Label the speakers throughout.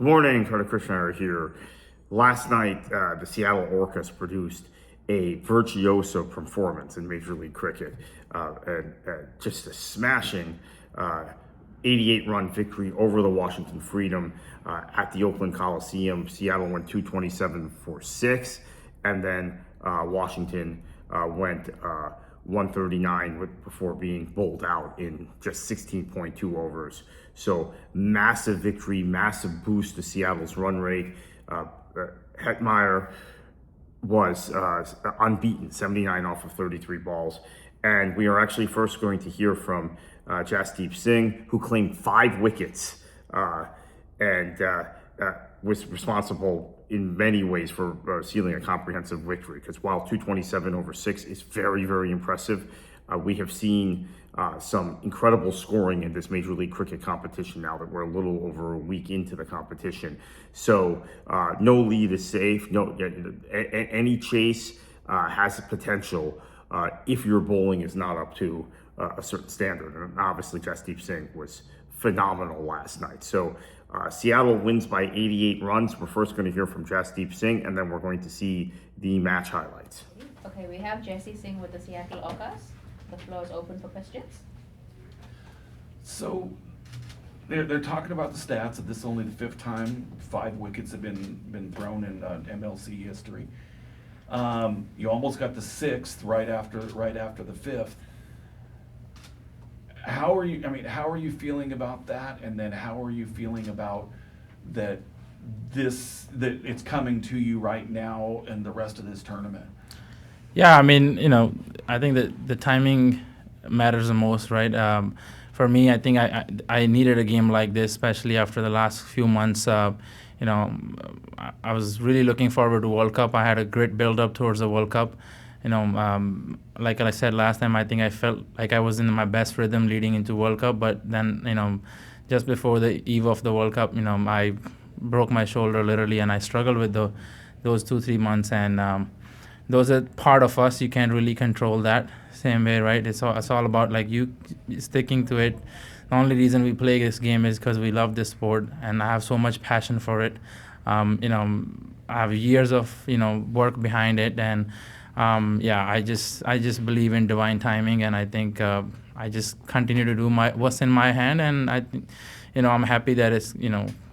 Speaker 1: Good morning, Carter Krishnaiyer here. Last night, the Seattle Orcas produced a virtuoso performance in Major League Cricket, and just a smashing 88-run victory over the Washington Freedom at the Oakland Coliseum. Seattle went 227 for 6, and then Washington went 139 before being bowled out in just 16.2 overs. So massive victory, massive boost to Seattle's run rate. Hetmyer was unbeaten, 79 off of 33 balls. And we are actually first going to hear from Jasdeep Singh, who claimed 5 wickets and was responsible in many ways for sealing a comprehensive victory. Because while 227 over 6 is very, very impressive, we have seen some incredible scoring in this Major League Cricket competition now that we're a little over a week into the competition. So no lead is safe. No, any chase has the potential if your bowling is not up to a certain standard. And obviously Jasdeep Singh was phenomenal last night. So Seattle wins by 88 runs. We're first going to hear from Jasdeep Singh, and then we're going to see the match highlights.
Speaker 2: Okay, we have Jasdeep Singh with the Seattle Orcas. The floor is open for questions.
Speaker 3: So they're talking about the stats that this is only the 5th time 5 wickets have been thrown in MLC history. You almost got the 6th right after the 5th. How are you feeling about that? And then how are you feeling about that it's coming to you right now and the rest of this tournament?
Speaker 4: Yeah, I think that the timing matters the most, right? For me, I think I needed a game like this, especially after the last few months. I was really looking forward to World Cup. I had a great build-up towards the World Cup. Like I said last time, I think I felt like I was in my best rhythm leading into World Cup. But then, just before the eve of the World Cup, I broke my shoulder literally, and I struggled with those 2-3 months. And those are part of us. You can't really control that same way, right? It's all about like you sticking to it. The only reason we play this game is because we love this sport, and I have so much passion for it. I have years of work behind it, and I just believe in divine timing, and I think I just continue to do what's in my hand, and I'm happy that it's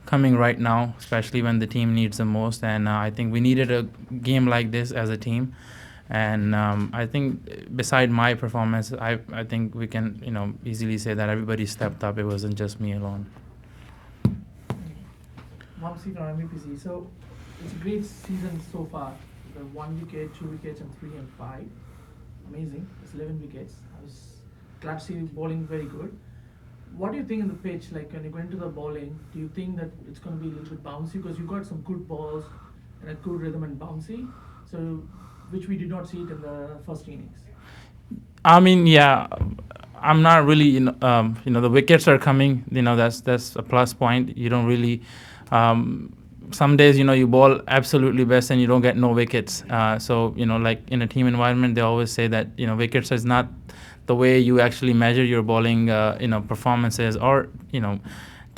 Speaker 4: coming right now, especially when the team needs the most. And I think we needed a game like this as a team. And I think beside my performance, I think we can easily say that everybody stepped up. It wasn't just me alone.
Speaker 5: Vamsi from MVPC. So it's a great season so far. The 1 wicket, 2 wickets, and 3 and 5. Amazing. It's 11 wickets. I was glad to see you bowling very good. What do you think in the pitch, like when you go into the bowling, do you think that it's going to be a little bit bouncy? Because you got some good balls and a good rhythm and bouncy, so which we did not see it in the first innings.
Speaker 4: I'm not really, the wickets are coming. That's a plus point. You don't really. Some days, you bowl absolutely best and you don't get no wickets. So like in a team environment, they always say that wickets is not the way you actually measure your bowling, performances or to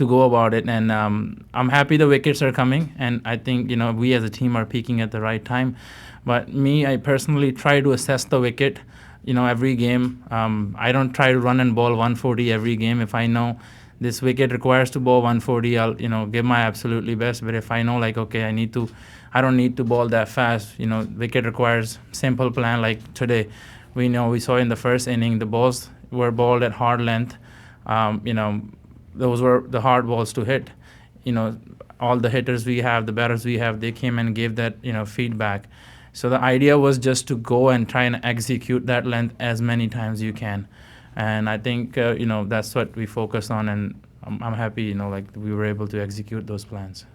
Speaker 4: go about it. And I'm happy the wickets are coming, and I think we as a team are peaking at the right time. But I personally try to assess the wicket, every game. I don't try to run and bowl 140 every game. If I know this wicket requires to bowl 140, I'll give my absolutely best. But if I know I don't need to bowl that fast. Wicket requires simple plan. Like today, we saw in the first inning the balls were bowled at hard length. Those were the hard balls to hit. All the hitters we have, the batters we have, they came and gave that feedback. So the idea was just to go and try and execute that length as many times you can. And I think that's what we focused on, and I'm happy we were able to execute those plans.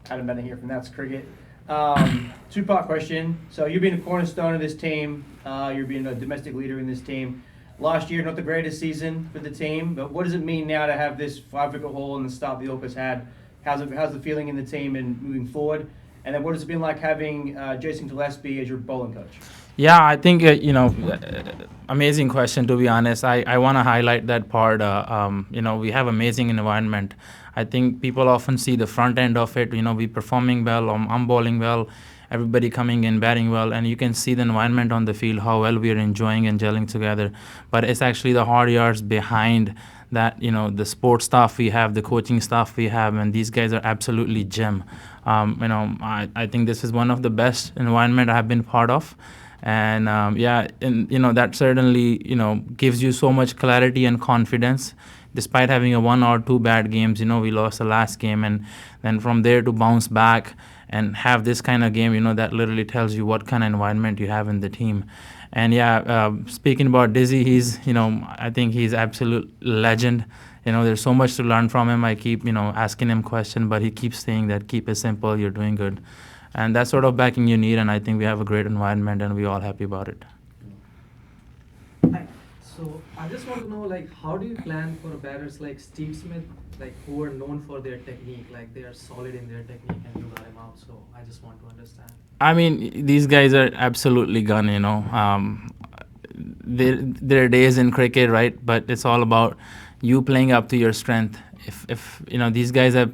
Speaker 6: Adam Bennett here from That's Cricket. 2-part question. So you've been a cornerstone of this team. You're being a domestic leader in this team. Last year, not the greatest season for the team, but what does it mean now to have this 5-wicket haul and the start the Orcas had? How's the feeling in the team and moving forward? And then what has it been like having Jason Gillespie as your bowling coach?
Speaker 4: Yeah, I think amazing question. To be honest, I want to highlight that part. We have amazing environment. I think people often see the front end of it. We performing well. I'm bowling well. Everybody coming in, batting well, and you can see the environment on the field, how well we are enjoying and gelling together. But it's actually the hard yards behind that. The sports staff we have, the coaching staff we have, and these guys are absolutely gem. I think this is one of the best environment I have been part of. And that certainly gives you so much clarity and confidence despite having a one or two bad games. We lost the last game, and then from there to bounce back and have this kind of game, that literally tells you what kind of environment you have in the team. And speaking about Dizzy, he's I think he's absolute legend. There's so much to learn from him. I keep asking him questions, but he keeps saying that keep it simple, you're doing good. And that sort of backing you need, and I think we have a great environment, and we're all happy about it.
Speaker 7: Hi. So I just want to know, like, how do you plan for batters like Steve Smith, like, who are known for their technique, like they are solid in their technique, and you got him out. So I just want to understand.
Speaker 4: I mean, these guys are absolutely gun. There are days in cricket, right? But it's all about you playing up to your strength. If these guys have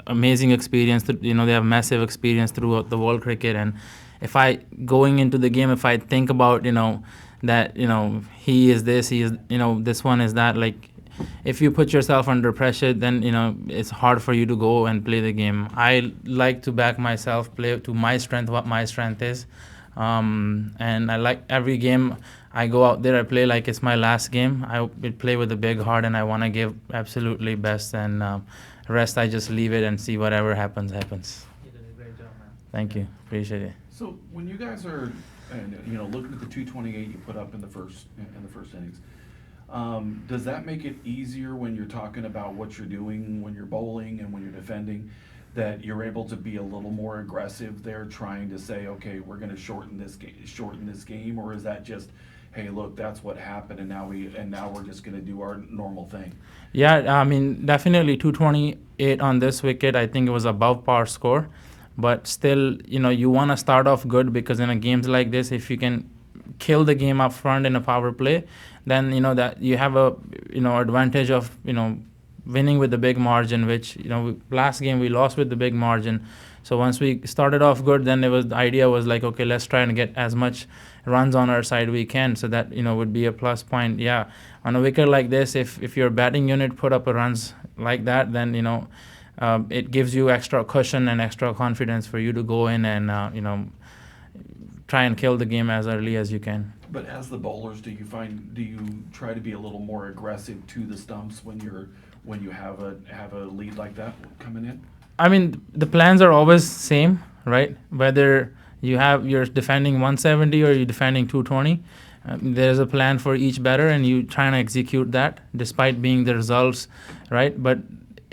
Speaker 4: amazing experience, they have massive experience throughout the world cricket, and if I going into the game, if I think about that he is this, he is this one is that, like, if you put yourself under pressure, then it's hard for you to go and play the game. I like to back myself, play to my strength, what my strength is, and I like every game I go out there, I play like it's my last game. I will play with a big heart, and I want to give absolutely best, and rest I just leave it and see whatever happens.
Speaker 7: You did a great job, man.
Speaker 4: Thank you, appreciate it.
Speaker 3: So when you guys are, looking at the 228 you put up in the first innings, does that make it easier when you're talking about what you're doing when you're bowling and when you're defending, that you're able to be a little more aggressive there, trying to say, okay, we're going to shorten this game, or is that just, hey, look, that's what happened, and now we're just going to do our normal thing?
Speaker 4: Yeah, I mean, definitely 228 on this wicket. I think it was above par score, but still, you want to start off good, because in a games like this, if you can kill the game up front in a power play, then that you have a advantage of winning with the big margin, which last game we lost with the big margin. So once we started off good, then the idea was like, okay, let's try and get as much runs on our side we can, so that would be a plus point. Yeah, on a wicket like this, if your batting unit put up a runs like that, then it gives you extra cushion and extra confidence for you to go in and try and kill the game as early as you can.
Speaker 3: But as the bowlers, do you try to be a little more aggressive to the stumps when you have a lead like that coming in?
Speaker 4: I mean, the plans are always same, right? Whether you're defending 170 or you're defending 220, there's a plan for each batter, and you try and execute that despite being the results, right? But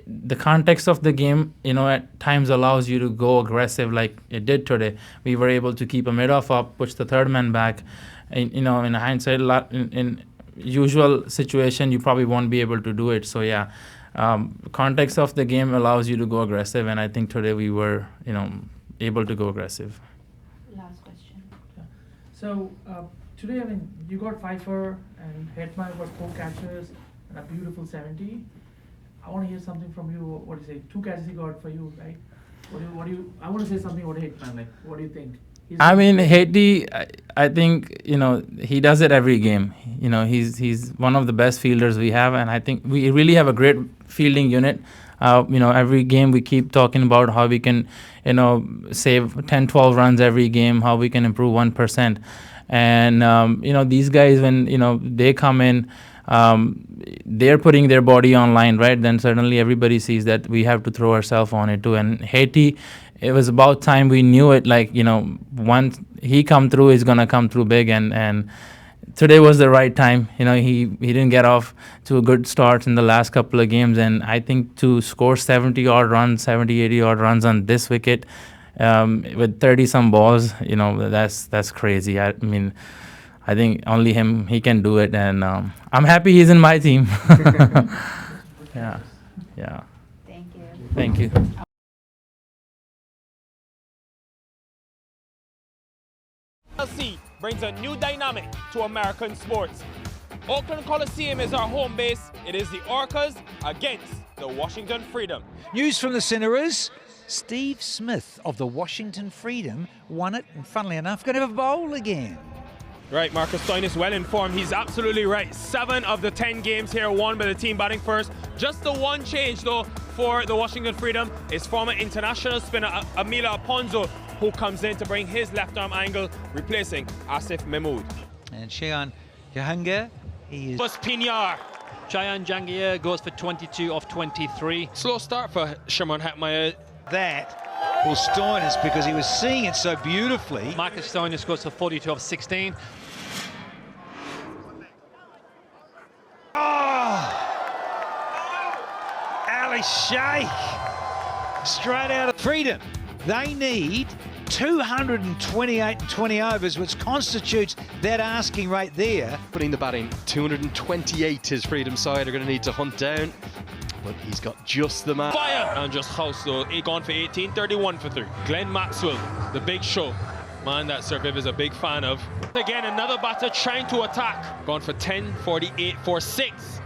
Speaker 4: the context of the game, at times allows you to go aggressive like it did today. We were able to keep a mid-off up, push the third man back. And, in hindsight, in usual situation, you probably won't be able to do it. So, yeah, context of the game allows you to go aggressive, and I think today we were, able to go aggressive.
Speaker 2: Last question.
Speaker 5: So today, I mean, you got Pfeiffer and Hetmyer got 4 catches and a beautiful 70. I want to hear something from you. What do you say? 2 catches he got for you, right? What do you? I want to say something about Hetmyer. Like, what do you think?
Speaker 4: I mean, Haiti, I think, he does it every game. He's one of the best fielders we have, and I think we really have a great fielding unit. Every game we keep talking about how we can, save 10, 12 runs every game, how we can improve 1%. And, these guys, when, they come in, they're putting their body on line, right? Then certainly everybody sees that we have to throw ourselves on it too. And Haiti, it was about time we knew it. Like, once he come through, he's gonna come through big. And today was the right time. He didn't get off to a good start in the last couple of games. And I think to score 70, 80 odd runs on this wicket, with 30 some balls, that's crazy. I mean, I think only he can do it, and I'm happy he's in my team. Yeah.
Speaker 2: Thank you.
Speaker 4: Thank you.
Speaker 8: See. brings a new dynamic to American sports. Oakland Coliseum is our home base. It is the Orcas against the Washington Freedom.
Speaker 9: News from the Cineras. Steve Smith of the Washington Freedom won it, and funnily enough, going to have a bowl again.
Speaker 8: Right, Marcus Stoinis well informed. He's absolutely right. 7 of the 10 games here won by the team batting first. Just the one change, though, for the Washington Freedom is former international spinner Amila Aponzo, who comes in to bring his left arm angle, replacing Asif Mahmood.
Speaker 9: And Cheyenne Jahangir, he is...
Speaker 8: Plus Pinyar.
Speaker 10: Cheyenne Jahangir goes for 22 off 23.
Speaker 8: Slow start for Shimron Hetmyer.
Speaker 9: That will Stoinis because he was seeing it so beautifully.
Speaker 10: Marcus Stoinis goes for 42 off 16.
Speaker 9: Ali Sheikh, straight out of Freedom. They need 228 and 20 overs, which constitutes that asking rate there.
Speaker 11: Putting the batting, 228 his Freedom side are going to need to hunt down, but he's got just the man.
Speaker 8: Fire! And just house, though. He gone for 18, 31 for 3. Glenn Maxwell, the big show. Man, that Sir Viv is a big fan of. Again, another batter trying to attack. Gone for 10, 48 for 6.